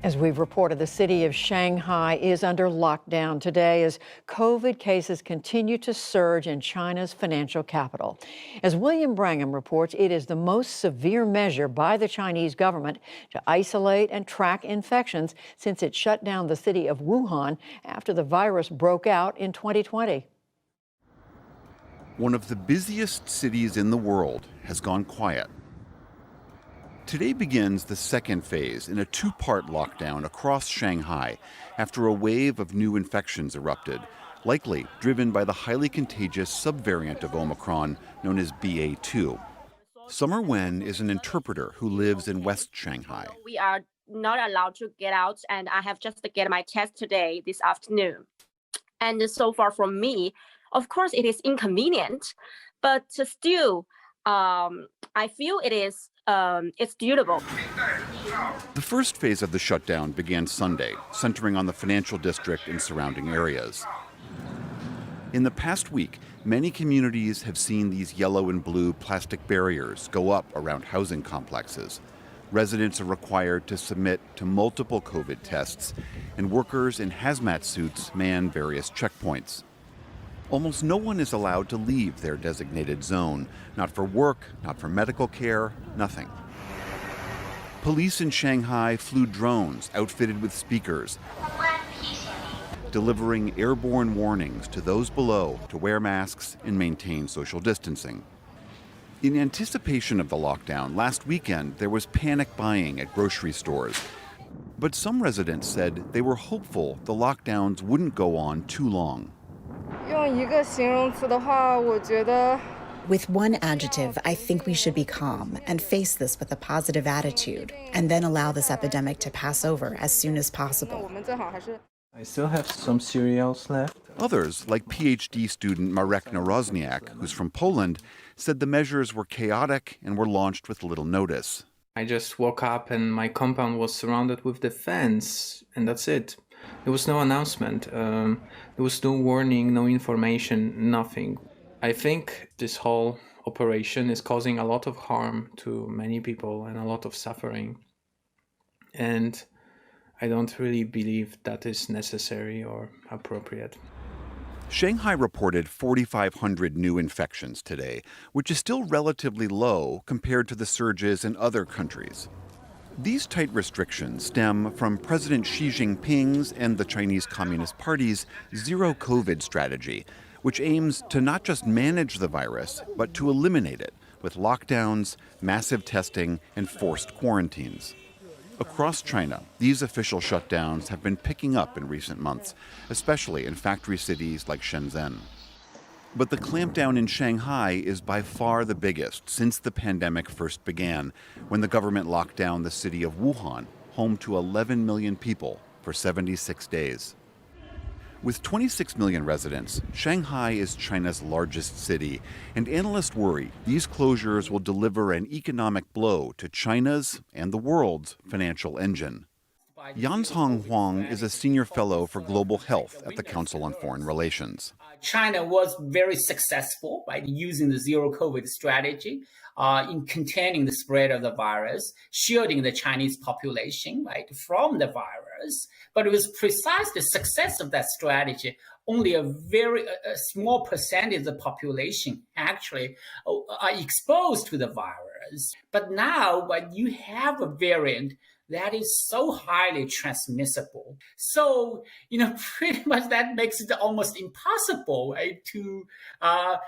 As we've reported, the city of Shanghai is under lockdown today as COVID cases continue to surge in China's financial capital. As William Brangham reports, it is the most severe measure by the Chinese government to isolate and track infections since it shut down the city of Wuhan after the virus broke out in 2020. One of the busiest cities in the world has gone quiet. Today begins the second phase in a two-part lockdown across Shanghai after a wave of new infections erupted, likely driven by the highly contagious subvariant of Omicron known as BA2. Summer Wen is an interpreter who lives in West Shanghai. We are not allowed to get out, and I have just to get my test today, this afternoon. And so far from me, of course, it is inconvenient, but still, I feel it's doable. The first phase of the shutdown began Sunday, centering on the financial district and surrounding areas. In the past week, many communities have seen these yellow and blue plastic barriers go up around housing complexes. Residents are required to submit to multiple COVID tests, and workers in hazmat suits man various checkpoints. Almost no one is allowed to leave their designated zone, not for work, not for medical care, nothing. Police in Shanghai flew drones outfitted with speakers, delivering airborne warnings to those below to wear masks and maintain social distancing. In anticipation of the lockdown, last weekend there was panic buying at grocery stores. But some residents said they were hopeful the lockdowns wouldn't go on too long. With one adjective, I think we should be calm and face this with a positive attitude, and then allow this epidemic to pass over as soon as possible. I still have some cereals left. Others, like PhD student Marek Narozniak, who's from Poland, said the measures were chaotic and were launched with little notice. I just woke up and my compound was surrounded with the fence, and that's it. There was no announcement, there was no warning, no information, nothing. I think this whole operation is causing a lot of harm to many people and a lot of suffering. And I don't really believe that is necessary or appropriate. Shanghai reported 4,500 new infections today, which is still relatively low compared to the surges in other countries. These tight restrictions stem from President Xi Jinping's and the Chinese Communist Party's zero COVID strategy, which aims to not just manage the virus, but to eliminate it with lockdowns, massive testing, and forced quarantines. Across China, these official shutdowns have been picking up in recent months, especially in factory cities like Shenzhen. But the clampdown in Shanghai is by far the biggest since the pandemic first began, when the government locked down the city of Wuhan, home to 11 million people, for 76 days. With 26 million residents, Shanghai is China's largest city, and analysts worry these closures will deliver an economic blow to China's and the world's financial engine. Yanzhong Huang is a senior fellow for global health at the Council on Foreign Relations. China was very successful by using the zero COVID strategy in containing the spread of the virus, shielding the Chinese population from the virus. But it was precisely the success of that strategy. Only a very small percentage of the population actually are exposed to the virus. But now when you have a variant that is so highly transmissible. So, pretty much that makes it almost impossible to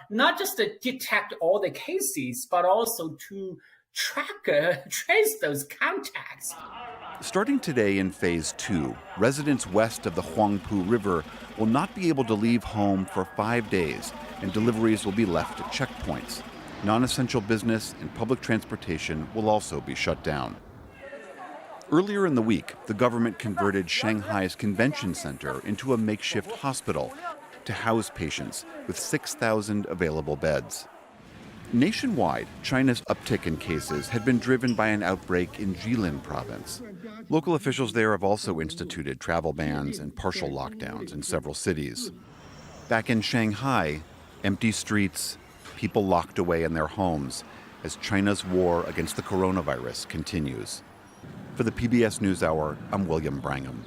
not just to detect all the cases, but also to trace those contacts. Starting today in Phase 2, residents west of the Huangpu River will not be able to leave home for 5 days, and deliveries will be left at checkpoints. Non-essential business and public transportation will also be shut down. Earlier in the week, the government converted Shanghai's convention center into a makeshift hospital to house patients with 6,000 available beds. Nationwide, China's uptick in cases had been driven by an outbreak in Jilin province. Local officials there have also instituted travel bans and partial lockdowns in several cities. Back in Shanghai, empty streets, people locked away in their homes as China's war against the coronavirus continues. For the PBS NewsHour, I'm William Brangham.